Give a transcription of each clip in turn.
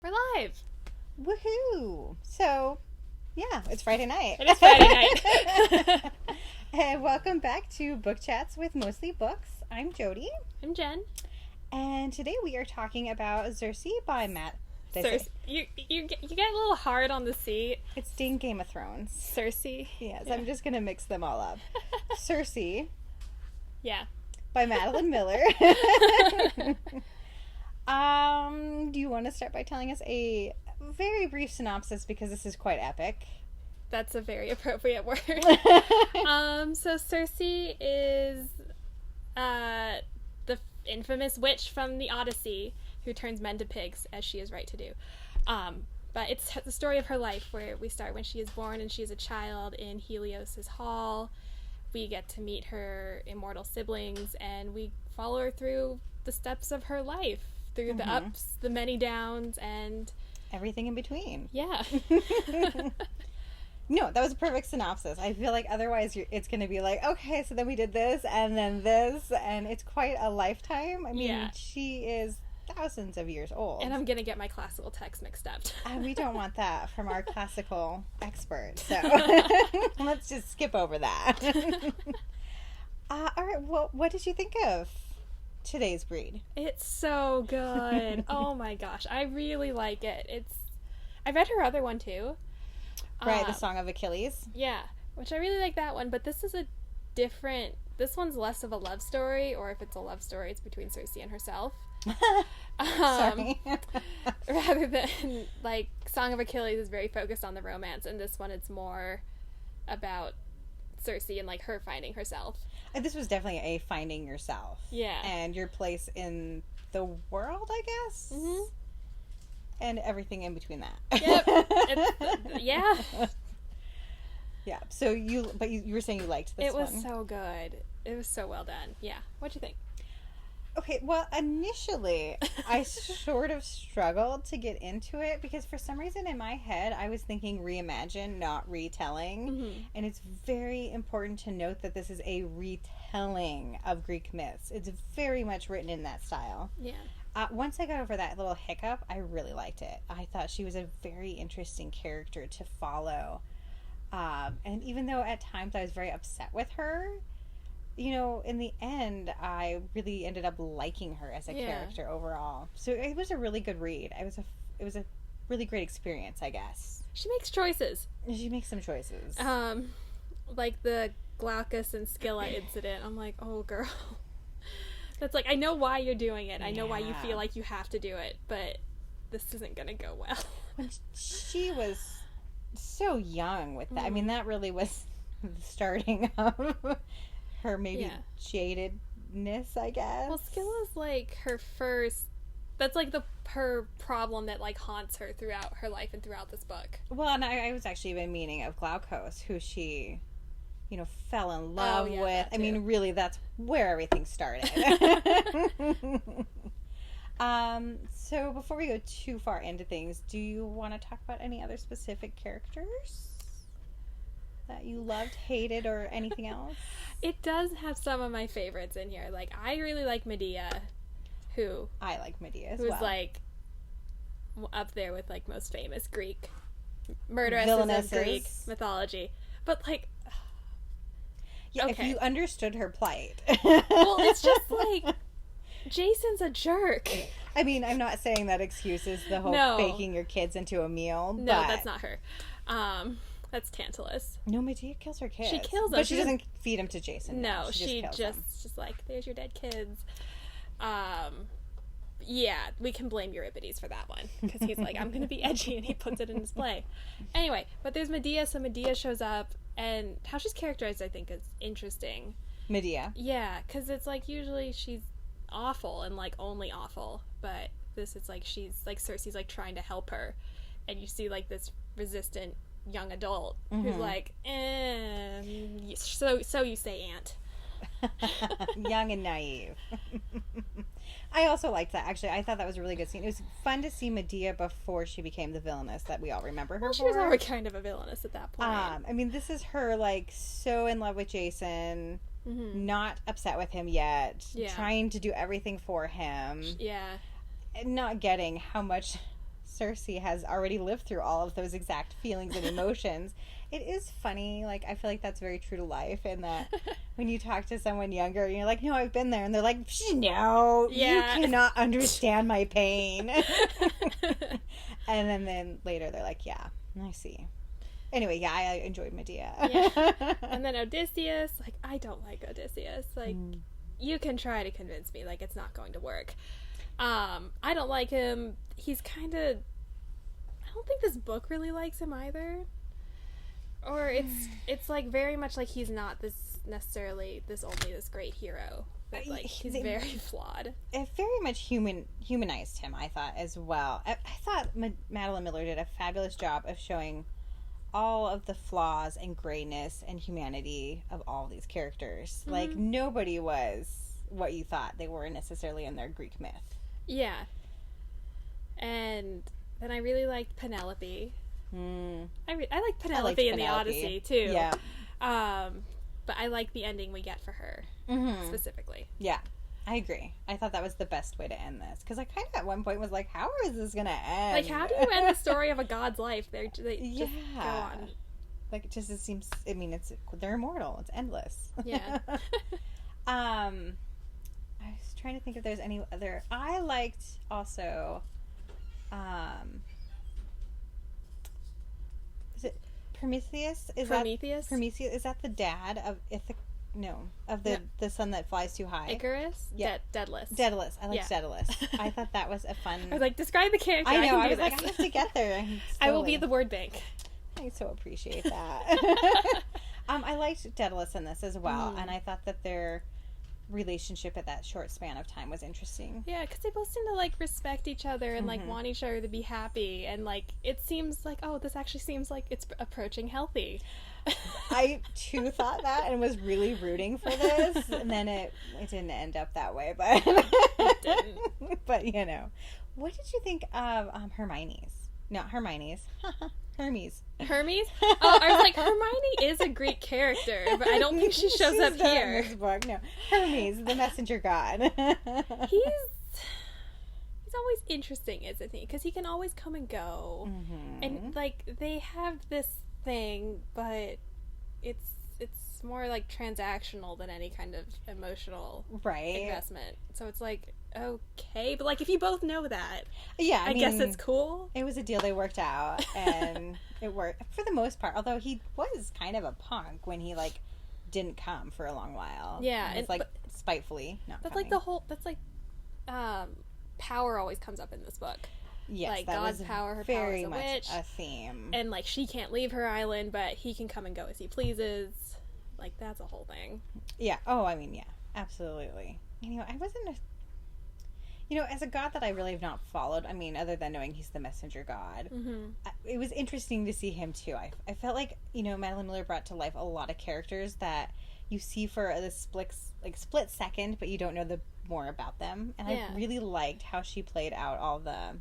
We're live. Woohoo! So, yeah, it's Friday night. It is Friday night. And welcome back to Book Chats with Mostly Books. I'm Jody. I'm Jen. And today we are talking about Circe by Matt. Circe. You get a little hard on the C. It's dang Game of Thrones. Circe. Yes, Yeah. I'm just going to mix them all up. Circe Yeah. by Madeline Miller. Do you want to start by telling us a very brief synopsis because this is quite epic? That's a very appropriate word. So Circe is the infamous witch from the Odyssey who turns men to pigs, as she is right to do. But it's the story of her life, where we start when she is born and she is a child in Helios's hall. We get to meet her immortal siblings, and we follow her through the steps of her life, through the ups, the many downs, and everything in between. yeah. No, that was a perfect synopsis. I feel like otherwise it's going to be like, okay, so then we did this, and then this, and it's quite a lifetime. I mean, Yeah. she is thousands of years old. And I'm gonna get my classical text mixed up. We don't want that from our classical expert, so let's just skip over that. All right, well, what did you think of today's read? It's so good. Oh my gosh, I really like it. I read her other one too. Right, The Song of Achilles. Yeah, which I really like that one, but this is a different. This one's less of a love story, or if it's a love story, it's between Circe and herself. Sorry. Rather than, like, Song of Achilles is very focused on the romance, and this one it's more about Circe and, like, her finding herself. This was definitely a finding yourself. Yeah. And your place in the world, I guess. Mm-hmm. And everything in between that. Yep. Yeah. Yeah. So you were saying you liked this one. It was so good. It was so well done. Yeah. What'd you think? Okay, well, initially, I sort of struggled to get into it because for some reason in my head, I was thinking reimagine, not retelling. Mm-hmm. And it's very important to note that this is a retelling of Greek myths. It's very much written in that style. Yeah. Once I got over that little hiccup, I really liked it. I thought she was a very interesting character to follow. And even though at times I was very upset with her, you know, in the end, I really ended up liking her as a character overall. So it was a really good read. It was a really great experience, I guess. She makes choices. She makes some choices. Like the Glaucus and Scylla incident. I'm like, oh, girl. That's like, I know why you're doing it. I know why you feel like you have to do it, but this isn't going to go well. When she was so young with that. I mean, that really was the starting of her maybe jadedness, I guess. Well, Scylla's like her first. That's like her problem that like haunts her throughout her life and throughout this book. Well, and I was actually even meaning of Glaucus, who she, you know, fell in love with. I mean, really, that's where everything started. So before we go too far into things, do you want to talk about any other specific characters that you loved, hated, or anything else? It does have some of my favorites in here. Like, I really like Medea, who... I like Medea as well. Who's, like, up there with, like, most famous Greek murderesses Villainesses. of Greek mythology. But, like... Yeah, if you understood her plight. Well, it's just, like... Jason's a jerk. I mean, I'm not saying that excuses the whole baking your kids into a meal. No, but... that's not her. That's Tantalus. No, Medea kills her kids. She kills them. But she doesn't feed them to Jason. No, she just like, there's your dead kids. Yeah, we can blame Euripides for that one. Because he's like, I'm going to be edgy, and he puts it in his play. Anyway, but there's Medea, so Medea shows up, and how she's characterized, I think, is interesting. Medea? Yeah, because it's like, usually she's awful, and like, only awful. But this is like, she's like, Circe's like, trying to help her. And you see, like, this resistant young adult who's like, so you say, aunt. Young and naive. I also liked that, actually. I thought that was a really good scene. It was fun to see Medea before she became the villainess that we all remember her for. She was already kind of a villainess at that point. I mean, this is her, like, so in love with Jason, not upset with him yet, trying to do everything for him. Yeah. Not getting how much Circe has already lived through all of those exact feelings and emotions. It is funny. Like, I feel like that's very true to life, in that when you talk to someone younger, you're like, no, I've been there. And they're like, no, Yeah. you cannot understand my pain. And then later they're like, yeah, I see. Anyway, yeah, I enjoyed Medea. Yeah. And then Odysseus, like, I don't like Odysseus. Like, you can try to convince me, like, it's not going to work. I don't like him. He's kind of... I don't think this book really likes him either. Or it's like, very much like he's not this necessarily this great hero. But, like, he's very flawed. It very much humanized him, I thought, as well. I thought Madeline Miller did a fabulous job of showing all of the flaws and grayness and humanity of all these characters. Mm-hmm. Like, nobody was what you thought they were necessarily in their Greek myth. Yeah. And then I really liked Penelope. I like Penelope in the Odyssey, too. Yeah. But I like the ending we get for her, specifically. Yeah, I agree. I thought that was the best way to end this. Because I kind of at one point was like, how is this going to end? Like, how do you end the story of a god's life? They just go on. Like, it seems, I mean, they're immortal. It's endless. Yeah. I was trying to think if there's any other. I liked also, is it Prometheus? Prometheus? Is that the dad of the son that flies too high? Icarus? Yeah. Daedalus. Daedalus. I liked Daedalus. I thought that was a fun... I was like, describe the character. I know. I was like, I have to get there. I will be the word bank. I so appreciate that. I liked Daedalus in this as well, and I thought that their relationship at that short span of time was interesting. Yeah, because they both seem to, like, respect each other and, like, want each other to be happy, and, like, it seems like, oh, this actually seems like it's approaching healthy. I, too, thought that and was really rooting for this, and then it didn't end up that way, but... It didn't. But, you know. What did you think of Hermione's? Not Hermione's. Hermes. Hermes? Oh, I was like, Hermione is a Greek character, but I don't think she shows up here. In this book. No, Hermes, the messenger god. He's always interesting, isn't he? Because he can always come and go, and like they have this thing, but it's more like transactional than any kind of emotional investment. So it's like, okay, but like if you both know that, yeah, I guess it's cool. It was a deal they worked out, and it worked for the most part. Although he was kind of a punk when he like didn't come for a long while. Yeah, it's like spitefully not. That's coming. like the whole. That's like power always comes up in this book. Yes, like that God's was power, her very power as a much witch, a theme, and like she can't leave her island, but he can come and go as he pleases. Like, that's a whole thing. Yeah. Oh, I mean, yeah, absolutely. You know, I wasn't as a god that I really have not followed, I mean, other than knowing he's the messenger god, it was interesting to see him, too. I felt like, Madeline Miller brought to life a lot of characters that you see for the split second, but you don't know more about them. And I really liked how she played out all the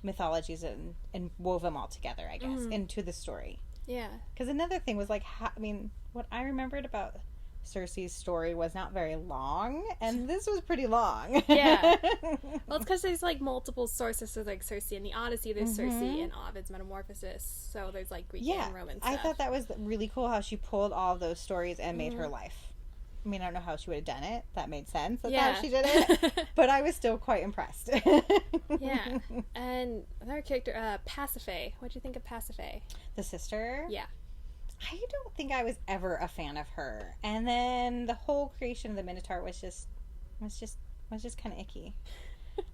mythologies and wove them all together, I guess, into the story. Yeah. Because another thing was, like, what I remembered about Circe's story was not very long, and this was pretty long. Yeah. Well, it's because there's, like, multiple sources. So, like, Circe in the Odyssey, there's Circe in Ovid's Metamorphosis, so there's, like, Greek and Roman stuff. I thought that was really cool how she pulled all of those stories and made her life. I mean, I don't know how she would have done it. That made sense. That's how she did it. But I was still quite impressed. Yeah. And another character, Pasiphae. What'd you think of Pasiphae? The sister? Yeah. I don't think I was ever a fan of her. And then the whole creation of the Minotaur was just kind of icky.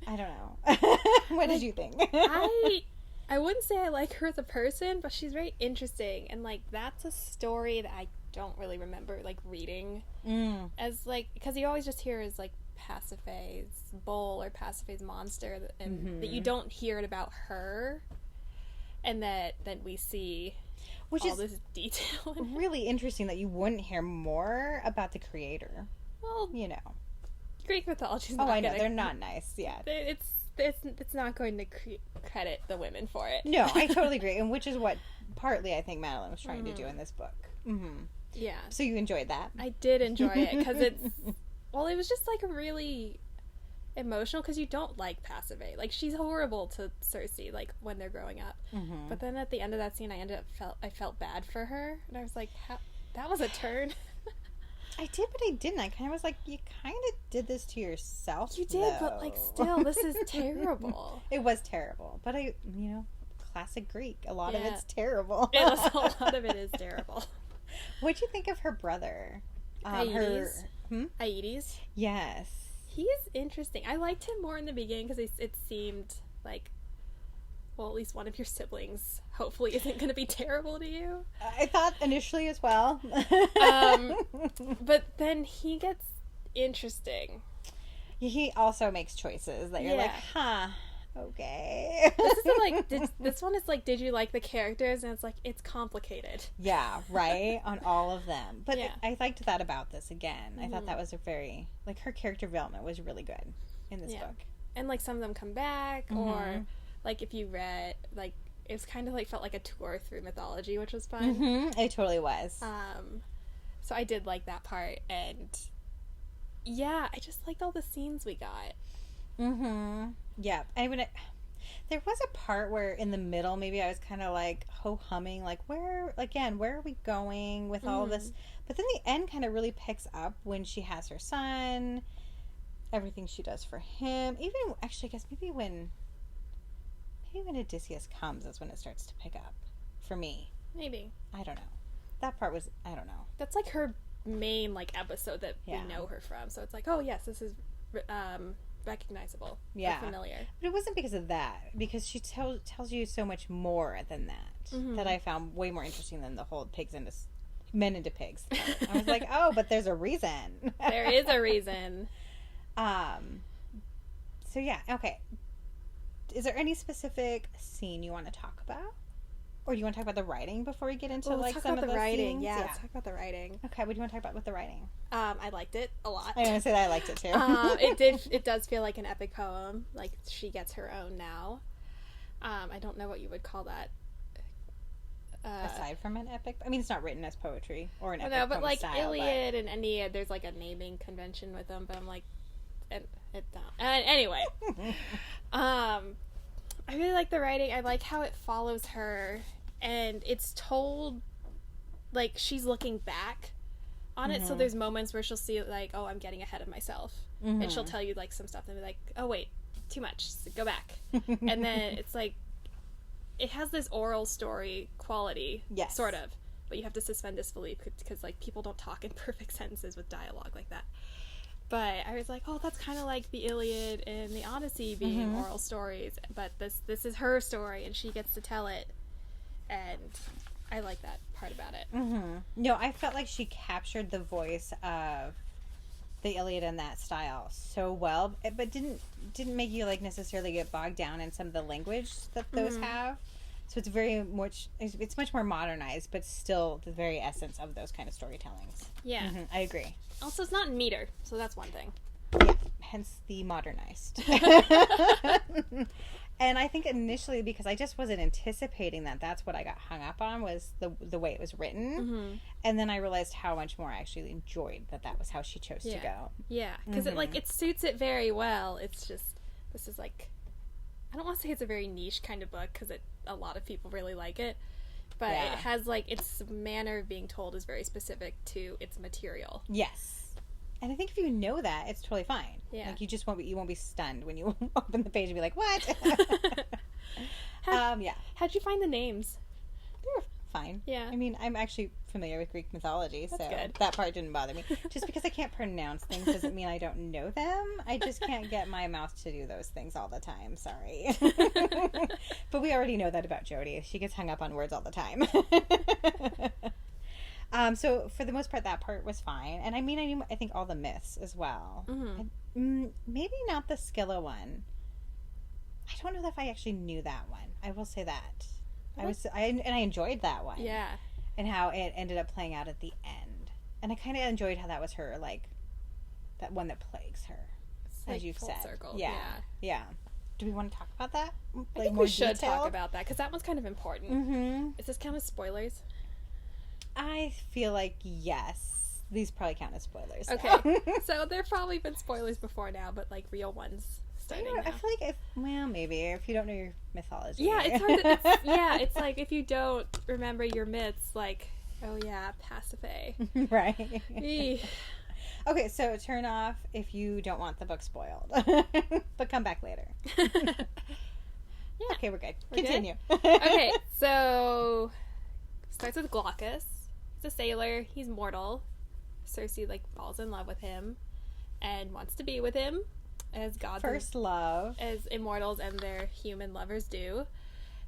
I don't know. What did you think? I wouldn't say I like her as a person, but she's very interesting. And, like, that's a story that I don't really remember, like, reading as, like, because you always just hear as, like, Pasiphae's bull or Pasiphae's monster, and that you don't hear it about her, and that we see which all is this detail. Really interesting that you wouldn't hear more about the creator. Well, Greek mythology is I know, they're not nice, yeah. It's not going to credit the women for it. No, I totally agree, and which is what partly I think Madeline was trying to do in this book. Yeah. So you enjoyed that? I did enjoy it, because it was just like a really emotional because you don't like Pasiphae. Like, she's horrible to Circe, like, when they're growing up. Mm-hmm. But then at the end of that scene, I felt bad for her, and I was like, that was a turn. I did, but I didn't. I kind of was like, you kind of did this to yourself. You did, but like, still, this is terrible. It was terrible, but classic Greek. A lot of it's terrible. A lot of it is terrible. What'd you think of her brother? Aedes. Aedes. Yes. He's interesting. I liked him more in the beginning because it seemed like, well, at least one of your siblings hopefully isn't going to be terrible to you. I thought initially as well. But then he gets interesting. He also makes choices that you're like, huh, okay. This one is like, did you like the characters? And it's like, it's complicated. Yeah, right? On all of them. But I liked that about this again. I thought that was a very, like, her character development was really good in this book. And, like, some of them come back, or, like, if you read, like, it was kind of, like, felt like a tour through mythology, which was fun. Mm-hmm. It totally was. So I did like that part, and, yeah, I just liked all the scenes we got. Mm-hmm. Yeah. I mean, there was a part where in the middle, maybe I was kind of like ho-humming, like, where are we going with all this? But then the end kind of really picks up when she has her son, everything she does for him. Even, actually, I guess maybe when Odysseus comes is when it starts to pick up for me. Maybe. I don't know. That part was, I don't know. That's like her main, like, episode that we know her from. So it's like, oh, yes, this is recognizable. Yeah. Familiar. But it wasn't because of that. Because she tells you so much more than that. That I found way more interesting than the whole men into pigs. I was like, oh, but there's a reason. There is a reason. So yeah, okay. Is there any specific scene you want to talk about? Or do you want to talk about the writing before we get into some of the writing? Scenes? Yeah, let's talk about the writing. Okay, what do you want to talk about with the writing? I liked it a lot. I'm going to say that I liked it too. It does feel like an epic poem. Like, she gets her own now. I don't know what you would call that. Aside from an epic, I mean, it's not written as poetry or an epic poem. No, but like style, Iliad and Aeneid, there's like a naming convention with them. But I'm like, anyway. I really like the writing. I like how it follows her, and it's told like she's looking back on it. So there's moments where she'll see like, oh, I'm getting ahead of myself, and she'll tell you like some stuff and be like, oh wait, too much, so go back. And then it's like, it has this oral story quality, sort of, but you have to suspend disbelief because like people don't talk in perfect sentences with dialogue like that. But I was like, oh, that's kind of like the Iliad and the Odyssey being oral stories, but this is her story and she gets to tell it, and I like that part about it. No, I felt like she captured the voice of the Iliad in that style so well, but didn't make you like necessarily get bogged down in some of the language that those have. So it's much more modernized, but still the very essence of those kind of storytellings. Yeah, I agree. Also, it's not in meter, so that's one thing. Yeah, hence the modernized. And I think initially, because I just wasn't anticipating that's what I got hung up on, was the way it was written. And then I realized how much more I actually enjoyed that was how she chose to go. Yeah, because it suits it very well. It's just, this is like, I don't want to say it's a very niche kind of book, because a lot of people really like it. But it has, like, its manner of being told is very specific to its material. Yes. And I think if you know that, it's totally fine. Yeah. Like, you won't be stunned when you open the page and be like, what? How'd you find the names? They were fine. Yeah. I mean, I'm actually familiar with Greek mythology, so that part didn't bother me. Just because I can't pronounce things doesn't mean I don't know them. I just can't get my mouth to do those things all the time. Sorry. But we already know that about Jodie. She gets hung up on words all the time. So for the most part, that part was fine. And I mean, I think all the myths as well. Maybe not the Scylla one. I don't know if I actually knew that one. I will say that. I enjoyed that one. Yeah. And how it ended up playing out at the end. And I kind of enjoyed how that was her, like, that one that plagues her. It's as like you've said. Circle. Yeah. Do we want to talk about that? Like, I think we should talk about that, because that one's kind of important. Is this count as spoilers? I feel like yes. these probably count as spoilers. Okay. So there have probably been spoilers before now, but like real ones starting now. I feel like maybe if you don't know your mythology. Yeah, it's hard it's like if you don't remember your myths, like, oh yeah, Pasiphae. Right. Eeh. Okay, so turn off if you don't want the book spoiled. But come back later. Yeah. Okay, we're good. We're Continue. good? Okay, so starts with Glaucus. He's a sailor. He's mortal. Circe like falls in love with him and wants to be with him, as gods First love, as immortals and their human lovers do.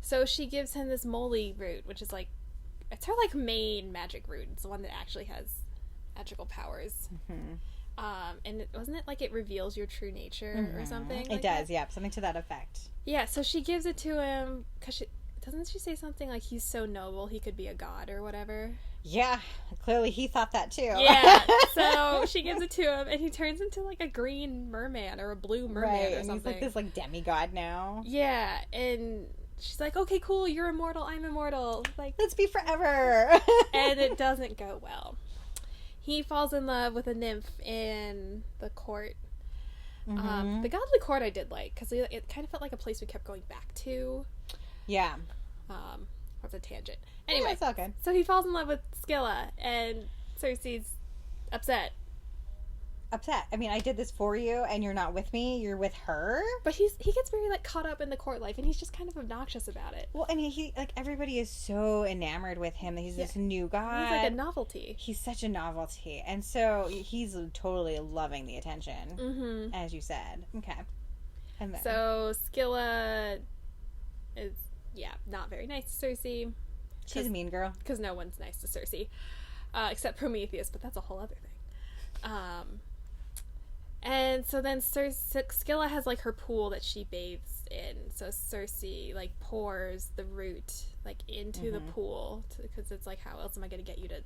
So she gives him this moly root, which is like, it's her like main magic root. It's the one that actually has magical powers. And wasn't it like it reveals your true nature or something? It does, yeah, something to that effect. Yeah, so she gives it to him because doesn't she say something like he's so noble he could be a god or whatever? Yeah, clearly he thought that too. Yeah, so she gives it to him and he turns into like a green merman or a blue merman or something. And he's like this like demigod now. Yeah, and she's like, okay, cool, you're immortal, I'm immortal. Like, let's be forever. And it doesn't go well. He falls in love with a nymph in the court. The godly court I did like, because it kind of felt like a place we kept going back to. Yeah. That's a tangent. Anyway, it's all good. So he falls in love with Scylla, and Circe's upset. Upset. I mean, I did this for you, and you're not with me. You're with her. But he gets very like caught up in the court life, and he's just kind of obnoxious about it. Well, and he like everybody is so enamored with him that he's this new god. He's like a novelty. He's such a novelty, and so he's totally loving the attention, as you said. Okay. And then... So Scylla is not very nice to Circe. She's a mean girl. Because no one's nice to Circe, except Prometheus, but that's a whole other thing. And so then Scylla has like her pool that she bathes in. So Circe like pours the root like into the pool because it's like, how else am I going to get you to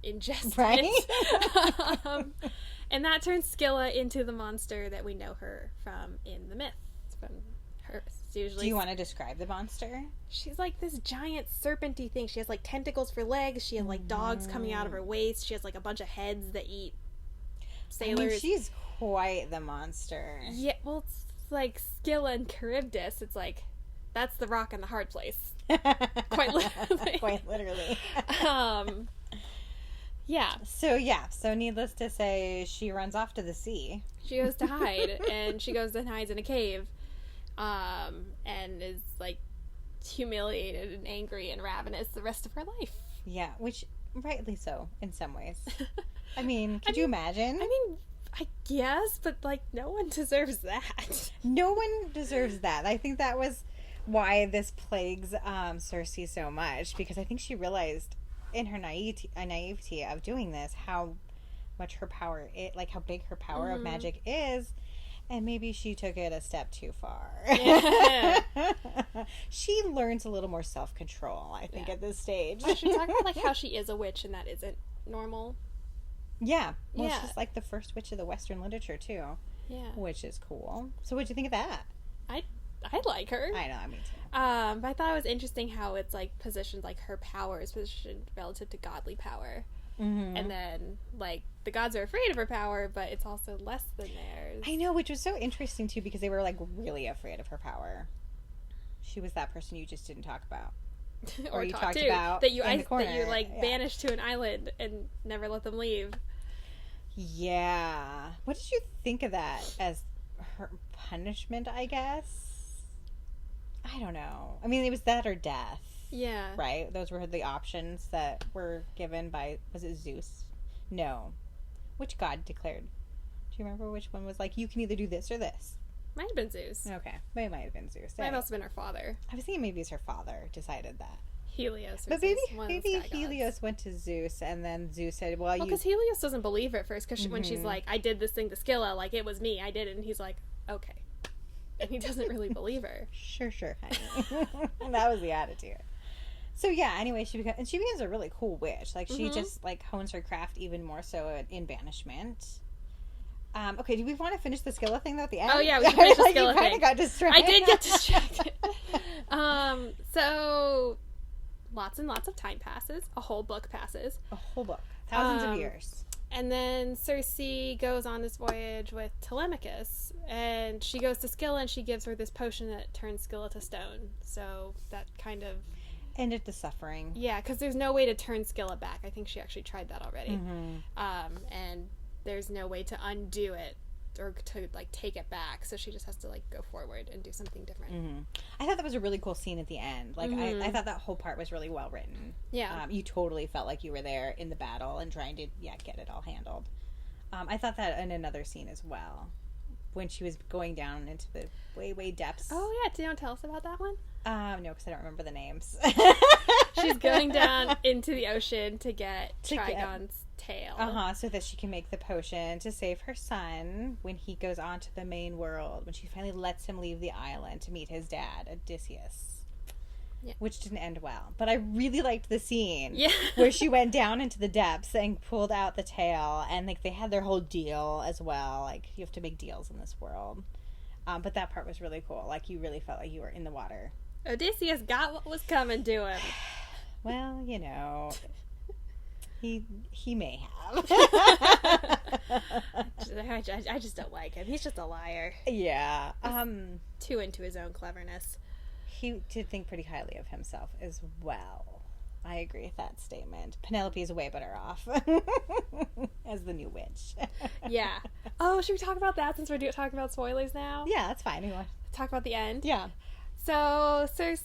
ingest it? And that turns Scylla into the monster that we know her from in the myth. From her, usually. Do you want to describe the monster? She's like this giant serpenty thing. She has like tentacles for legs. She has like dogs coming out of her waist. She has like a bunch of heads that eat sailors. I mean, she's quite the monster. Yeah, well, it's like Scylla and Charybdis. It's like, that's the rock and the hard place. Quite literally. Quite literally. Yeah. So needless to say, she runs off to the sea. She goes to hide, and she goes and hides in a cave, and is like humiliated and angry and ravenous the rest of her life. Yeah, which rightly so in some ways. I mean, could you imagine? I mean, I guess, but like no one deserves that. No one deserves that. I think that was why this plagues Circe so much, because I think she realized in her naivety of doing this how much her power, how big her power of magic is, and maybe she took it a step too far. Yeah. She learns a little more self-control, I think, at this stage. I should talk about like how she is a witch and that isn't normal. Yeah. Well, she's like the first witch of the Western literature too. Yeah. Which is cool. So what'd you think of that? I like her. I know, I mean too. But I thought it was interesting how it's like positioned, like her power is positioned relative to godly power. And then like the gods are afraid of her power, but it's also less than theirs. I know, which was so interesting too, because they were like really afraid of her power. She was that person you just didn't talk about. or you talked about that you banished to an island and never let them leave. Yeah. What did you think of that as her punishment, I guess? I don't know. I mean, it was that or death. Yeah. Right? Those were the options that were given by, was it Zeus? No. Which god declared? Do you remember which one was like, you can either do this or this? Might have been Zeus. Okay. But it might have been Zeus. Might have also been her father. I was thinking maybe it's her father decided that. Helios. But maybe Helios went to Zeus, and then Zeus said, well, because Helios doesn't believe her at first, because when she's like, I did this thing to Scylla, like, it was me, I did it, and he's like, okay. And he doesn't really believe her. Sure, honey. That was the attitude. So yeah, anyway, she becomes a really cool witch. Like, she just, like, hones her craft even more so in banishment. Okay, do we want to finish the Scylla thing, though, at the end? Oh, yeah, we can finish the Scylla thing. You kind of got distracted. I did get distracted. So, lots and lots of time passes. A whole book passes. A whole book. Thousands of years. And then Circe goes on this voyage with Telemachus, and she goes to Scylla, and she gives her this potion that turns Scylla to stone. So that kind of ended the suffering. Yeah, because there's no way to turn Scylla back. I think she actually tried that already. And there's no way to undo it or to, like, take it back. So she just has to, like, go forward and do something different. I thought that was a really cool scene at the end. Like, I thought that whole part was really well written. Yeah. You totally felt like you were there in the battle and trying to, get it all handled. I thought that in another scene as well. When she was going down into the way, way depths. Oh, yeah. Do you want to tell us about that one? No, because I don't remember the names. She's going down into the ocean to get Trigon's tail. So that she can make the potion to save her son when he goes on to the main world, when she finally lets him leave the island to meet his dad, Odysseus. Yeah. Which didn't end well. But I really liked the scene where she went down into the depths and pulled out the tail, and, like, they had their whole deal as well. Like, you have to make deals in this world. But that part was really cool. Like, you really felt like you were in the water. Odysseus got what was coming to him. Well, he may have. I just don't like him. He's just a liar. Yeah. Too into his own cleverness. He did think pretty highly of himself as well. I agree with that statement. Penelope is way better off as the new witch. Yeah. Oh, should we talk about that since we're talking about spoilers now? Yeah, that's fine. You want to talk about the end? Yeah. So Circe,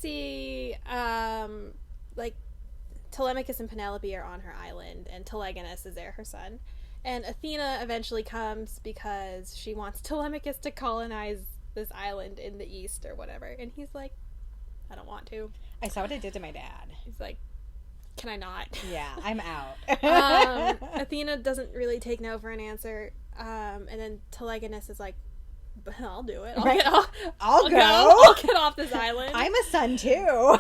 Telemachus and Penelope are on her island, and Telegonus is there, her son. And Athena eventually comes because she wants Telemachus to colonize this island in the east or whatever. And he's like, I don't want to. I saw what it did to my dad. He's like, can I not? Yeah, I'm out. Athena doesn't really take no for an answer. And then Telegonus is like, I'll do it. I'll go. I'll get off this island. I'm a son too.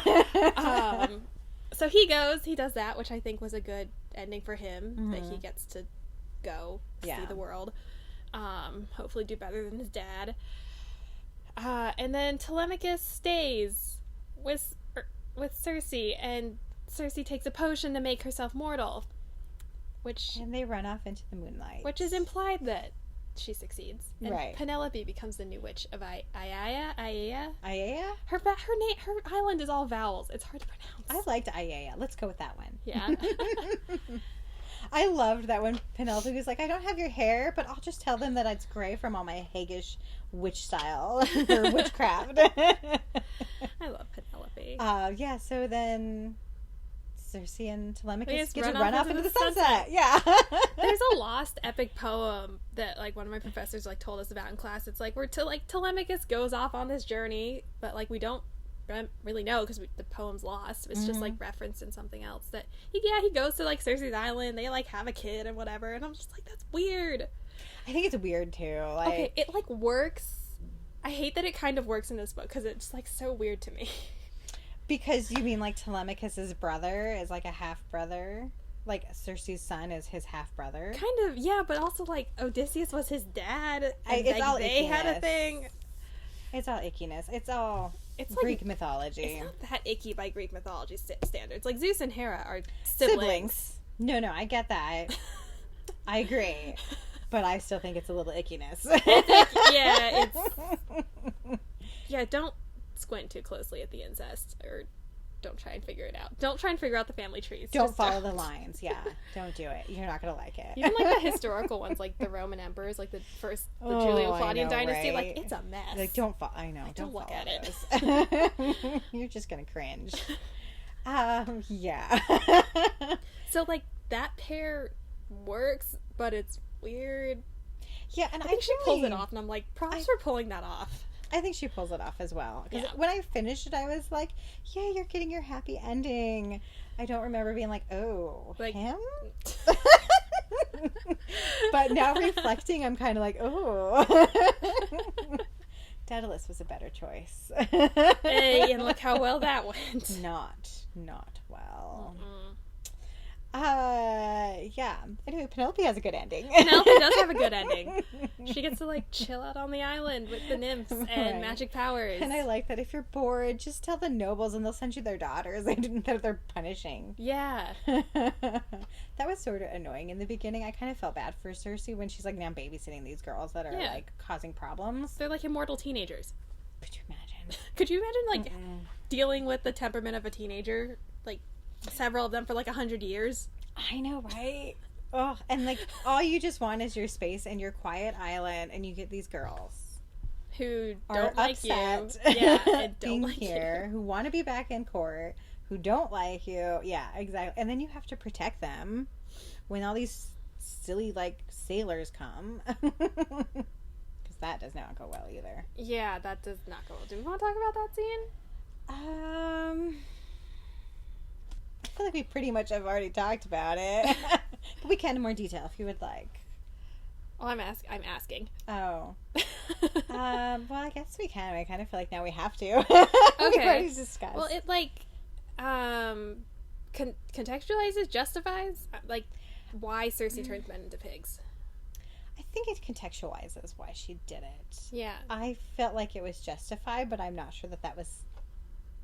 So he goes. He does that, which I think was a good ending for him. That he gets to go see the world. Hopefully do better than his dad. And then Telemachus stays with Circe, and Circe takes a potion to make herself mortal. And they run off into the moonlight. Which is implied that she succeeds. And right. Penelope becomes the new witch of Aiaia. Her island is all vowels. It's hard to pronounce. I liked Aiaia. Let's go with that one. Yeah. I loved that when Penelope was like, I don't have your hair, but I'll just tell them that it's gray from all my haggish witch style or witchcraft. I love Penelope. So then Circe and Telemachus get to run off into the sunset. Yeah. There's a lost epic poem that, like, one of my professors, like, told us about in class. It's like, Telemachus goes off on this journey, but, like, we don't really know because the poem's lost. It's just, like, referenced in something else that he goes to, like, Circe's island. They, like, have a kid and whatever, and I'm just like, that's weird. I think it's weird too. Like, okay, it, like, works. I hate that it kind of works in this book because it's, like, so weird to me. Because you mean, like, Telemachus's brother is, like, a half brother? Like, Circe's son is his half brother? Kind of, yeah, but also, like, Odysseus was his dad. And, it's all they ickiness. had a thing. It's all ickiness. It's Greek mythology. It's not that icky by Greek mythology standards. Like, Zeus and Hera are siblings. No, I get that. I agree. But I still think it's a little ickiness. Yeah, don't squint too closely at the incest, or don't try and figure it out. Don't try and figure out the family trees. Don't follow the lines. Yeah, don't do it. You're not gonna like it. Even like the historical ones, like the Roman emperors, like the Julio-Claudian dynasty, right? Like, it's a mess. Like, don't follow. I know. Don't look at it. You're just gonna cringe. Yeah. So, like, that pair works, but it's weird. Yeah, and I think she pulls it off, and I'm like, props for pulling that off. I think she pulls it off as well. Because when I finished it, I was like, yeah, you're getting your happy ending. I don't remember being like, oh, like, him? But now reflecting, I'm kind of like, oh. Daedalus was a better choice. Hey, and look how well that went. Not well. Yeah. Anyway, Penelope has a good ending. Penelope does have a good ending. She gets to, like, chill out on the island with the nymphs and magic powers. And I like that if you're bored, just tell the nobles and they'll send you their daughters that they're punishing. Yeah. That was sort of annoying in the beginning. I kind of felt bad for Circe when she's, like, now babysitting these girls that are, like, causing problems. They're, like, immortal teenagers. Could you imagine? Could you imagine, like, dealing with the temperament of a teenager? Like, several of them for, like, 100 years? I know, right? Oh, and, like, all you just want is your space and your quiet island, and you get these girls who are don't like upset you. Yeah, and don't being like here, you. who want to be back in court, who don't like you. Yeah, exactly. And then you have to protect them when all these silly, like, sailors come. Because that does not go well either. Yeah, that does not go well. Do we want to talk about that scene? I feel like we pretty much have already talked about it. But we can in more detail if you would like. Oh, I'm asking. Oh. Well, I guess we can. I kind of feel like now we have to. Okay. We've already discussed. Well, it, like, contextualizes, justifies, like, why Circe turns men into pigs. I think it contextualizes why she did it. Yeah. I felt like it was justified, but I'm not sure that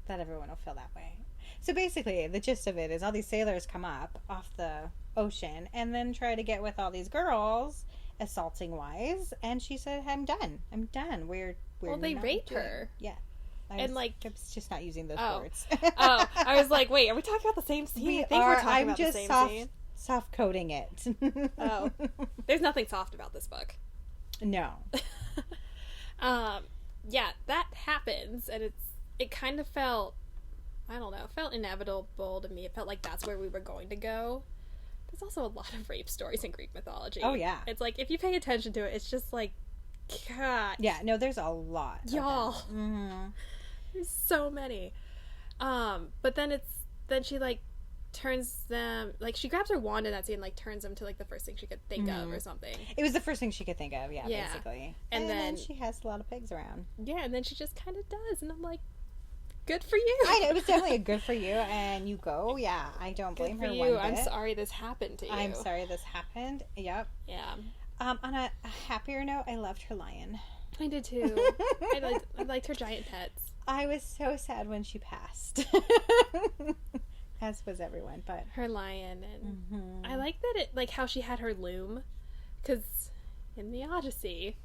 everyone will feel that way. So basically, the gist of it is all these sailors come up off the ocean and then try to get with all these girls, assaulting wise, and she said, I'm done. We're Well, they rape her. Yeah. I was just not using those words. Oh, I was like, wait, are we talking about the same scene? I'm just soft coding it. Oh. There's nothing soft about this book. No. Yeah, that happens, and it kind of felt, I don't know, felt inevitable to me. It felt like that's where we were going to go. There's also a lot of rape stories in Greek mythology. Oh, yeah. It's like, if you pay attention to it, it's just like, God. Yeah, no, there's a lot. Y'all. Mm-hmm. There's so many. But then she, like, turns them, like, she grabs her wand in that scene, like, turns them to, like, the first thing she could think of or something. It was the first thing she could think of, basically. And then she has a lot of pigs around. Yeah, and then she just kind of does, and I'm like, good for you. I know, it was definitely a good for you, and you go, yeah, I don't blame her one bit. I'm sorry this happened to you. I'm sorry this happened, yep. Yeah. On a happier note, I loved her lion. I did too. I liked her giant pets. I was so sad when she passed. As was everyone, but her lion, and I like that it, like, how she had her loom, because in the Odyssey,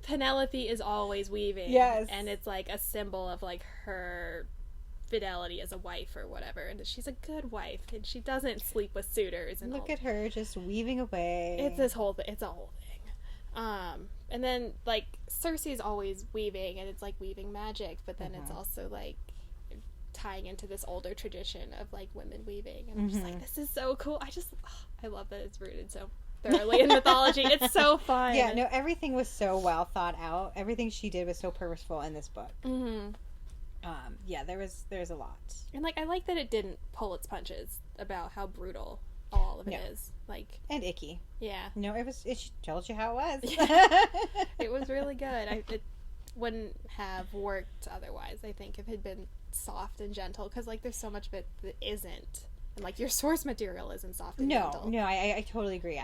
Penelope is always weaving. Yes. And it's like a symbol of, like, her fidelity as a wife or whatever, and she's a good wife, and she doesn't sleep with suitors. And look at her just weaving away. It's this whole thing. It's a whole thing. And then, like, Circe's always weaving, and it's like weaving magic, but then it's also like tying into this older tradition of, like, women weaving, and I'm just like, this is so cool. I love that it's rooted so thoroughly in mythology. It's so fun. Yeah, no, everything was so well thought out. Everything she did was so purposeful in this book. Yeah, there's a lot. And, like, I like that it didn't pull its punches about how brutal all of it is. Like, and icky. Yeah. No, it told you how it was. It was really good. It wouldn't have worked otherwise, I think, if it had been soft and gentle, because, like, there's so much of it that isn't, and, like, your source material isn't soft and gentle. No, I totally agree.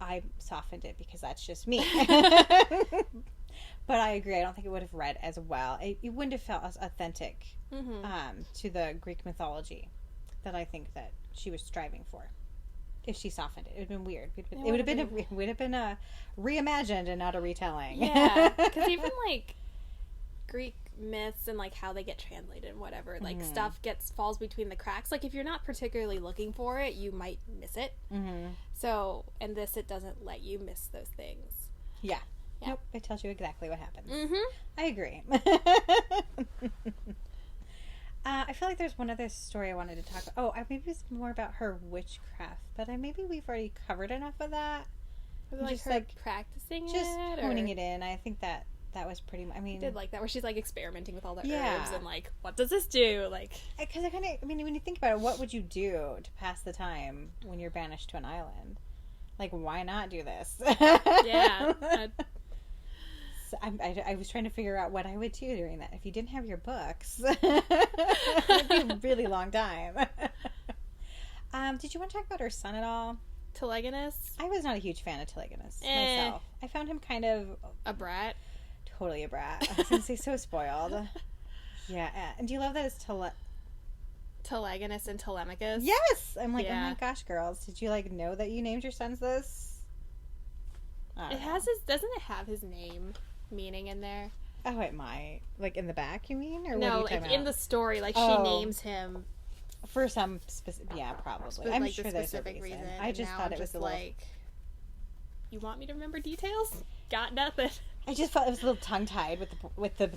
I softened it because that's just me. But I agree. I don't think it would have read as well. It wouldn't have felt as authentic to the Greek mythology that I think that she was striving for. If she softened it, it would have been weird. It would have been a reimagined and not a retelling. Yeah, because even, like, Greek myths and, like, how they get translated and whatever, like, stuff falls between the cracks. Like, if you're not particularly looking for it, you might miss it. So, and it doesn't let you miss those things. Yeah. Nope, it tells you exactly what happens. I agree. I feel like there's one other story I wanted to talk about. Oh, maybe it's more about her witchcraft, but maybe we've already covered enough of that. Like, just, her practicing just honing it in. I think that was pretty much, I mean... I did like that, where she's, like, experimenting with all the herbs and, like, what does this do? Like... Because when you think about it, what would you do to pass the time when you're banished to an island? Like, why not do this? Yeah. I was trying to figure out what I would do during that. If you didn't have your books, it would be a really long time. Did you want to talk about her son at all? Telegonus? I was not a huge fan of Telegonus myself. I found him kind of... A brat? Totally a brat. I was going to say so spoiled. Yeah. And do you love that it's Telegonus and Telemachus? Yes! I'm like, oh my gosh, girls. Did you, know that you named your sons this? Doesn't it have his name meaning in there? Oh, it might. Like, in the back, you mean? Or no, what are you in the story, she names him... For some specific... Yeah, probably. I'm sure there's a reason. I just thought it was a little... You want me to remember details? Got nothing. I just thought it was a little tongue-tied with the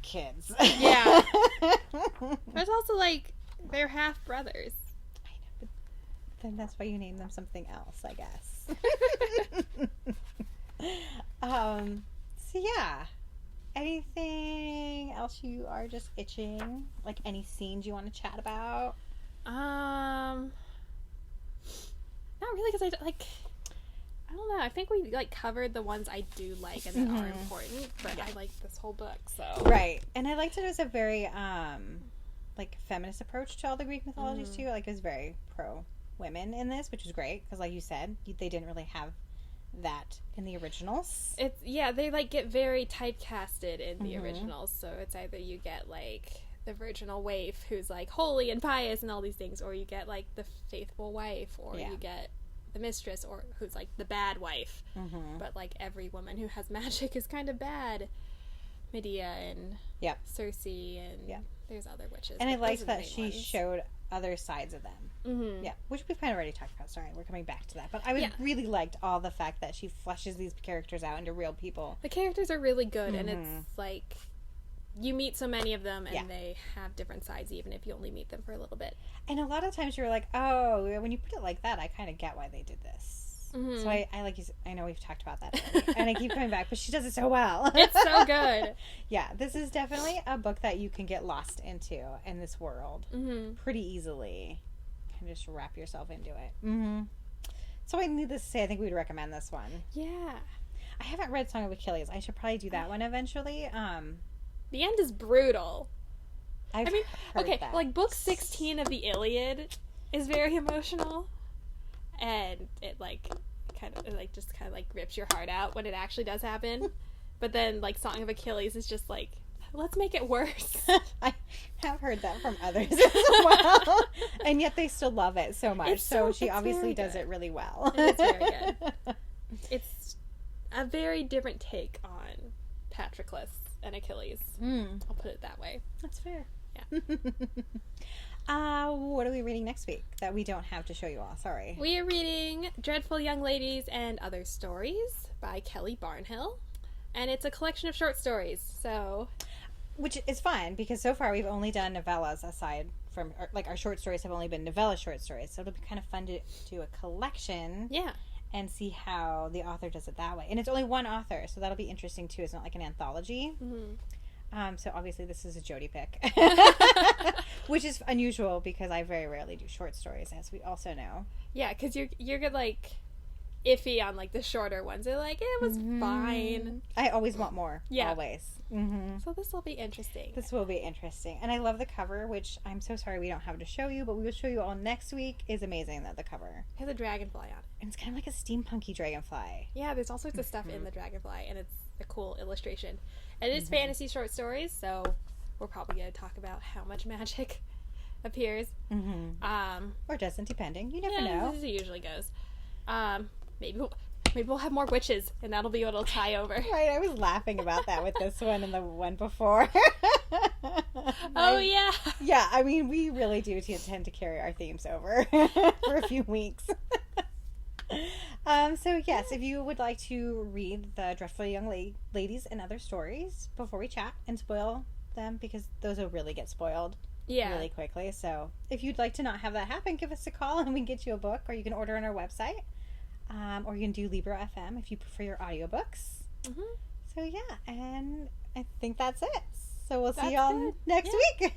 kids. Yeah. There's also, they're half-brothers. I know, but then that's why you name them something else, I guess. So, yeah. Anything else you are just itching? Like, any scenes you want to chat about? Not really, because I don't know. I think we covered the ones I do like and that are important, but I like this whole book, so right. And I liked it as a very feminist approach to all the Greek mythologies too. It was very pro women in this, which was great because, like you said, they didn't really have that in the originals. They get very typecasted in the originals, so it's either you get the virginal waif who's holy and pious and all these things, or you get the faithful wife, or you get the mistress, or who's the bad wife. But every woman who has magic is kind of bad. Medea and Circe and there's other witches. And I liked that she showed other sides of them. Yeah, which we've kind of already talked about. Sorry, we're coming back to that. But I really liked all the fact that she fleshes these characters out into real people. The characters are really good, and it's you meet so many of them, and they have different sides, even if you only meet them for a little bit. And a lot of times you're like, oh, when you put it like that, I kind of get why they did this. So I like you. I know we've talked about that already, and I keep coming back, but she does it so well. It's so good. Yeah, this is definitely a book that you can get lost into in this world pretty easily. And just wrap yourself into it. So I needless to say, I think we would recommend this one. Yeah. I haven't read Song of Achilles. I should probably do that one eventually. The end is brutal. Heard that. Book 16 of the Iliad is very emotional, and it just rips your heart out when it actually does happen. But then Song of Achilles is just let's make it worse. I have heard that from others as well, and yet they still love it so much. So she obviously does it really well. It's very good. It's a very different take on Patroclus and Achilles. I'll put it that way. That's fair. Yeah. What are we reading next week that we don't have to show you all? Sorry. We are reading Dreadful Young Ladies and Other Stories by Kelly Barnhill. And it's a collection of short stories, so... Which is fun, because so far we've only done novellas aside from... our short stories have only been novella short stories, so it'll be kind of fun to do a collection. Yeah. And see how the author does it that way. And it's only one author, so that'll be interesting, too. It's not like an anthology. So obviously this is a Jody pick. Which is unusual, because I very rarely do short stories, as we also know. Yeah, because you're good, iffy on the shorter ones. They're it was fine. I always want more. Yeah. Always. So this will be interesting. This will be interesting. And I love the cover, which I'm so sorry we don't have to show you, but we will show you all next week. Is amazing, that the cover. It has a dragonfly on it. And it's kind of like a steampunky dragonfly. Yeah, there's all sorts of stuff in the dragonfly, and it's a cool illustration. And it is fantasy short stories, so we're probably going to talk about how much magic appears. Or doesn't, depending. You never know. As it usually goes. Maybe we'll have more witches, and that'll be what'll tie over. Right, I was laughing about that with this one and the one before. Oh, yeah. Yeah, I mean, we really do tend to carry our themes over for a few weeks. So, yes, if you would like to read the Dreadful Young Ladies and Other Stories before we chat and spoil them, because those will really get spoiled really quickly. So, if you'd like to not have that happen, give us a call and we can get you a book, or you can order on our website. Or you can do Libro FM if you prefer your audiobooks. So, yeah, and I think that's it. So, we'll see y'all next week.